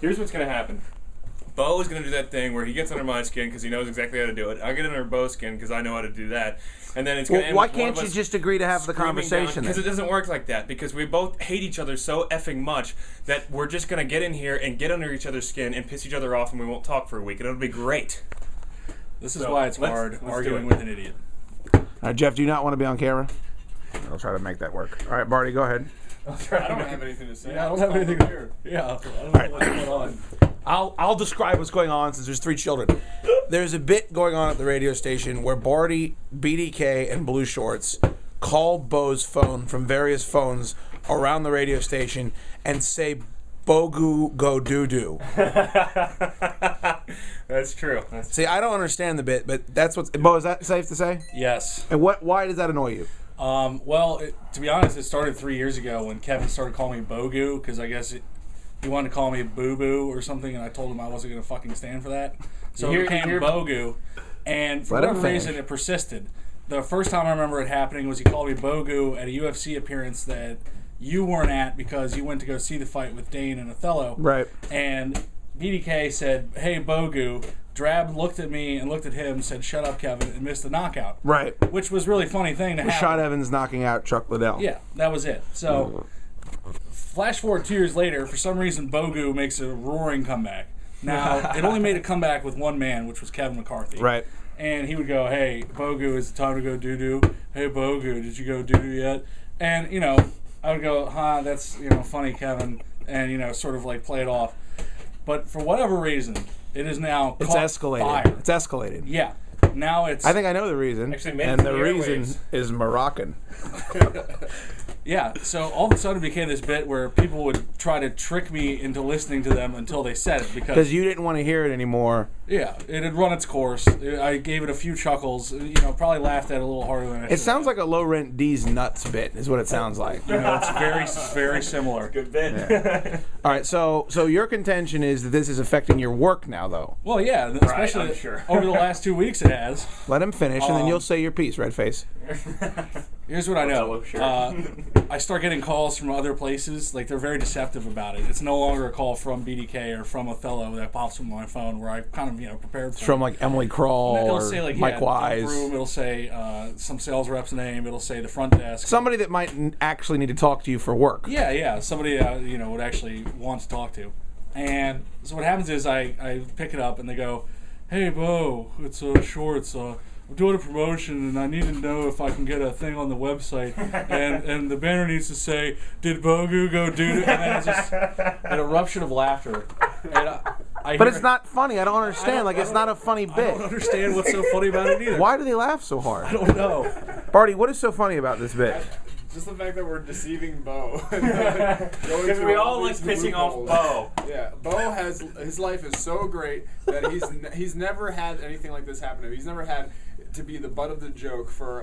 Here's what's going to happen. Beau is going to do that thing where he gets under my skin because he knows exactly how to do it. I get under Beau's skin because I know how to do that. And then it's going to end why with one can't of you us just agree to have the conversation? Because it doesn't work like that. Because we both hate each other so effing much that we're just going to get in here and get under each other's skin and piss each other off and we won't talk for a week. And it'll be great. This is why it's hard arguing with an idiot. All right, Jeff, do you not want to be on camera? I'll try to make that work. All right, Barty, go ahead. I don't have anything to say. Yeah, I don't have anything to hear. Yeah, I don't know what's going on. I'll describe what's going on since there's 3 children. There's a bit going on at the radio station where Barty, BDK, and Blue Shorts call Beau's phone from various phones around the radio station and say, "Bogu go doo-doo." That's true. See, I don't understand the bit, but that's what's... Beau, is that safe to say? Yes. And why does that annoy you? Well, to be honest, it started 3 years ago when Kevin started calling me Bogu because I guess he wanted to call me Boo Boo or something, and I told him I wasn't going to fucking stand for that. So it became Bogu, and for whatever reason, it persisted. The first time I remember it happening was he called me Bogu at a UFC appearance that you weren't at because you went to go see the fight with Dane and Othello. Right. And BDK said, "Hey, Bogu." Drab looked at me and looked at him, said, "Shut up, Kevin," and missed the knockout. Right. Which was a really funny thing to happen. Rashad Evans knocking out Chuck Liddell. Yeah, that was it. So, flash forward 2 years later, for some reason, Bogu makes a roaring comeback. Now, it only made a comeback with one man, which was Kevin McCarthy. Right. And he would go, "Hey, Bogu, is it time to go doo-doo? Hey, Bogu, did you go doo-doo yet?" And, I would go, that's, funny, Kevin, and, sort of like play it off. But for whatever reason, it is now escalated. Fire. It's escalated. Yeah. Now it's... I think I know the reason. And the reason is Moroccan. Yeah, so all of a sudden it became this bit where people would try to trick me into listening to them until they said it. Because you didn't want to hear it anymore. Yeah, it had run its course. I gave it a few chuckles. Probably laughed at it a little harder than I should. It sounds like a low-rent D's Nuts bit is what it sounds like. It's very, very similar. Good bit. Yeah. All right, so your contention is that this is affecting your work now, though. Well, yeah, especially over the last 2 weeks it has. Let him finish, and then you'll say your piece, Redface. Here's what I know. I start getting calls from other places. Like, they're very deceptive about it. It's no longer a call from BDK or from Othello that pops from my phone where I kind of, prepared for. It's from, like, Emily Kroll or say, like, Mike Wise. Room. It'll say some sales rep's name. It'll say the front desk. Somebody that might actually need to talk to you for work. Yeah. Somebody, would actually want to talk to. And so what happens is I pick it up and they go, "Hey, Beau, it's Shorts. I'm doing a promotion and I need to know if I can get a thing on the website." and the banner needs to say, "Did Bogu go doo-doo?" And then it's just an eruption of laughter. And but it's not funny. I don't understand. It's not a funny bit. I don't understand what's so funny about it either. Why do they laugh so hard? I don't know. Barty, what is so funny about this bit? Just the fact that we're deceiving Beau. Because we all like pissing off Beau. Yeah, Beau his life is so great that he's never had anything like this happen to him. He's never had to be the butt of the joke for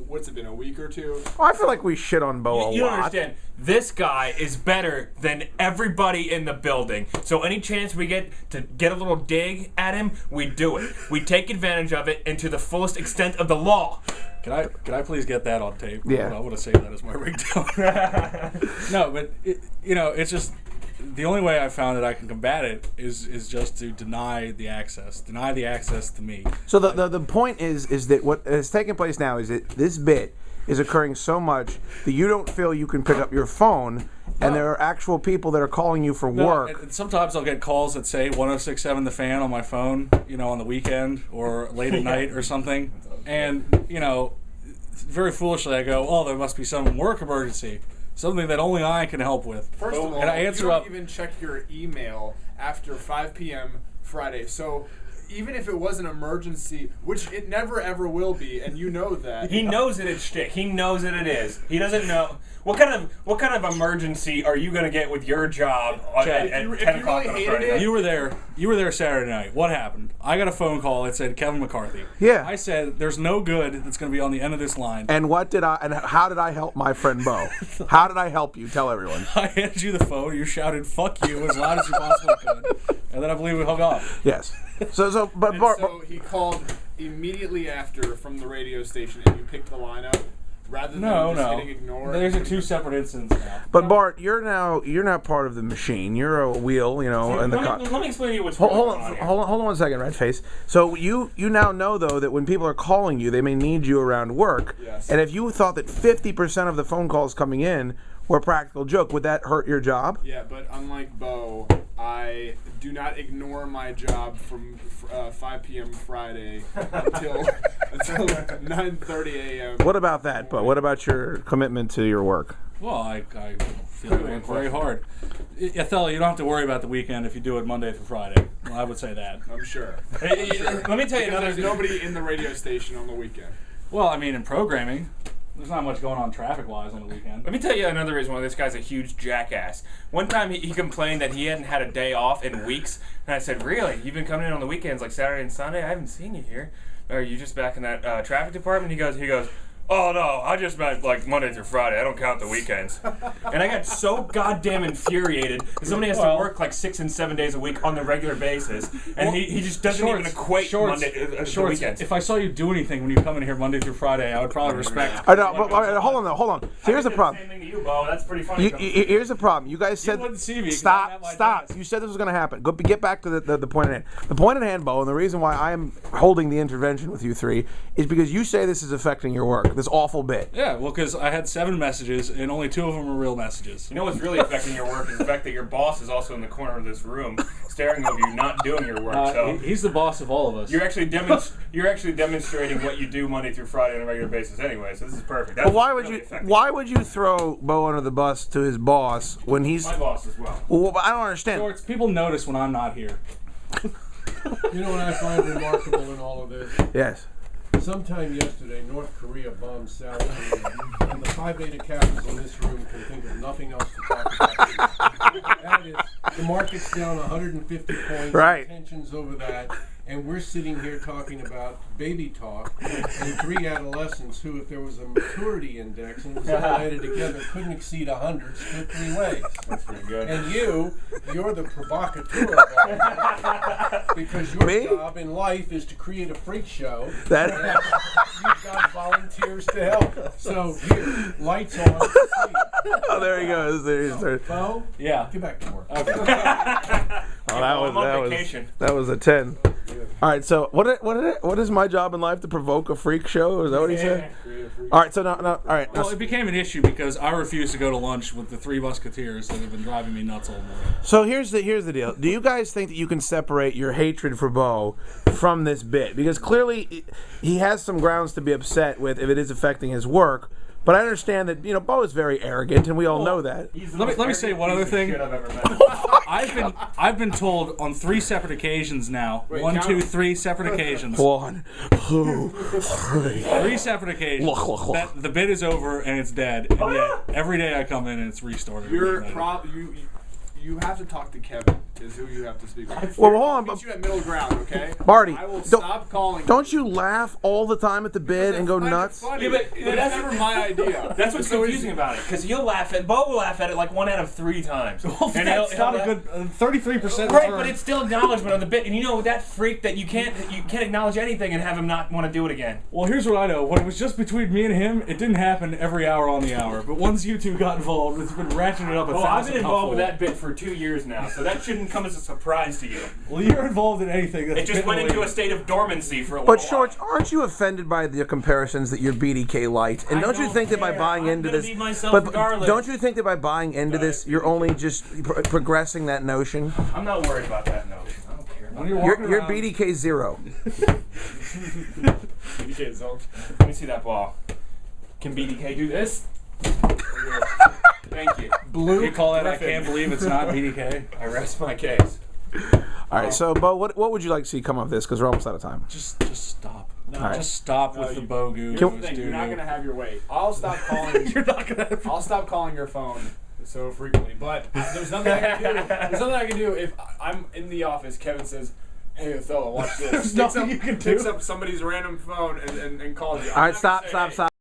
what's it been, a week or two? I feel like we shit on Beau a lot. You don't understand. This guy is better than everybody in the building. So any chance we get to get a little dig at him, we do it. We take advantage of it and to the fullest extent of the law. Can I please get that on tape? Yeah. I want to save that as my ringtone. No, but it's just the only way I found that I can combat it is just to deny the access to me. So the point is that what is taking place now is that this bit is occurring so much that you don't feel you can pick up your phone, and there are actual people that are calling you for work. And sometimes I'll get calls that say 106.7 The Fan on my phone, on the weekend or late at night or something. And, very foolishly I go, "Oh, there must be some work emergency. Something that only I can help with." First of all, and I answer you don't up, even check your email after 5 p.m. Friday. So even if it was an emergency, which it never ever will be, and you know that. He knows that it's shtick. He knows that it is. He doesn't know. What kind of emergency are you going to get with your job at 10 o'clock on a Friday? You were there Saturday night. What happened? I got a phone call that said Kevin McCarthy. Yeah. I said, "There's no good that's going to be on the end of this line." And how did I help my friend Beau? How did I help you? Tell everyone. I handed you the phone. You shouted "fuck you" as loud as you possibly could, and then I believe we hung up. Yes. So he called immediately after from the radio station, and you picked the line up. rather than just getting ignored. There's two separate incidents now. But Bart, you're not part of the machine. You're a wheel, in the car. Let me explain to you what's Hold going on here. on 1 second, red face. So you now know though that when people are calling you, they may need you around work. Yes. And if you thought that 50% of the phone calls coming in were a practical joke, would that hurt your job? Yeah, but unlike Beau, I do not ignore my job from 5 p.m. Friday until 9:30 a.m. What about that, Beau? What about your commitment to your work? Well, I feel I work very hard. Othello, you don't have to worry about the weekend if you do it Monday through Friday. Well, I would say that. I'm sure. Let me tell you There's nobody in the radio station on the weekend. Well, I mean, in programming, there's not much going on traffic-wise on the weekend. Let me tell you another reason why this guy's a huge jackass. One time he complained that he hadn't had a day off in weeks, and I said, really? You've been coming in on the weekends like Saturday and Sunday? I haven't seen you here. Are you just back in that traffic department? He goes, oh no, I just meant like Monday through Friday. I don't count the weekends. And I got so goddamn infuriated that somebody has to work like 6 and 7 days a week on the regular basis, and he just doesn't even equate Monday the weekends. If I saw you do anything when you come in here Monday through Friday, I would probably respect. I know, but hold on. So here's the problem. Same thing to you, Beau. That's pretty funny. Here's the problem. You guys said wouldn't see me 'cause stop. I have my Stop. desk. You said this was going to happen. Get back to the point at hand. The point at hand, Beau, and the reason why I'm holding the intervention with you three is because you say this is affecting your work. This awful bit. Yeah, well, because I had 7 messages and only 2 of them were real messages. You know what's really affecting your work is the fact that your boss is also in the corner of this room, staring over you, not doing your work. So He's the boss of all of us. you're actually demonstrating what you do Monday through Friday on a regular basis anyway. So this is perfect. That's But why would you throw Beau under the bus to his boss when he's my boss as well? Well, I don't understand. Shorts, people notice when I'm not here. You know what I find remarkable in all of this? Yes. Sometime yesterday, North Korea bombed South Korea, and the Phi Beta Kappas in this room can think of nothing else to talk about. That is, the market's down 150 points, Right. tensions over that, and we're sitting here talking about baby talk and 3 adolescents who, if there was a maturity index and it was all added together, couldn't exceed 100, split 3 ways. That's pretty good. And you're the provocateur of all that, because your Me? job in life is to create a freak show. That. You've got volunteers to help. So here, lights on. Oh, there he goes. Beau, Yeah. get back to work. Oh, I'm on vacation. that was a 10. All right, so what is my job in life to provoke a freak show? Is that what he said? All right, so now all right. Well, it became an issue because I refused to go to lunch with the 3 musketeers that have been driving me nuts all morning. So here's the deal. Do you guys think that you can separate your hatred for Beau from this bit? Because clearly he has some grounds to be upset with if it is affecting his work. But I understand that Beau is very arrogant, and we all know that. Let me say one other thing. Shit I've ever met. I've been told on 3 separate occasions now. Wait, 1, count 2, them. 3 separate occasions. 1, 2, 3. 3 separate occasions that the bit is over and it's dead, and yet every day I come in and it's restarted. You have to talk to Kevin. Is who you have to speak with. Well, hold on, Get you at middle ground, okay? Marty, I will stop calling. Don't you laugh all the time at the bit and go I find it nuts? funny. Yeah, but That's never my idea. That's what's confusing about it, because he'll laugh at Beau will laugh at it like 1 out of 3 times. Well, And that's he'll not a laugh- good 33%. Right, return. but it's still acknowledgement on the bit, and that freak that you can't acknowledge anything and have him not want to do it again. Well, here's what I know. When it was just between me and him, it didn't happen every hour on the hour. But once you 2 got involved, it's been ratcheted up a Well, thousand. I've been involved with that bit for 2 years now, so that shouldn't come as a surprise to you. Well, you're involved in anything. That's It just went into a state of dormancy for a little But while. Shorts, aren't you offended by the comparisons that you're BDK light? And I don't you don't think that by care. buying I'm into gonna this, be myself but regardless. don't you think that by buying into this, you're only just progressing that notion? I'm not worried about that notion. I don't care about When you're that. walking You're around, BDK 0. BDK zone. Let me see that ball. Can BDK do this? Thank you. you call that? I can't believe it's not BDK. I rest my case. All right, so Beau, what would you like to see come of this? Because we're almost out of time. Just stop. right. Just stop with the bogu. You're not gonna have your way. I'll stop calling. You're not gonna. I'll stop calling your phone so frequently. But there's nothing I can do. There's nothing I can do if I'm in the office. Kevin says, "Hey Othello, watch this." There's nothing you can do. Picks up somebody's random phone and calls you. All right, stop.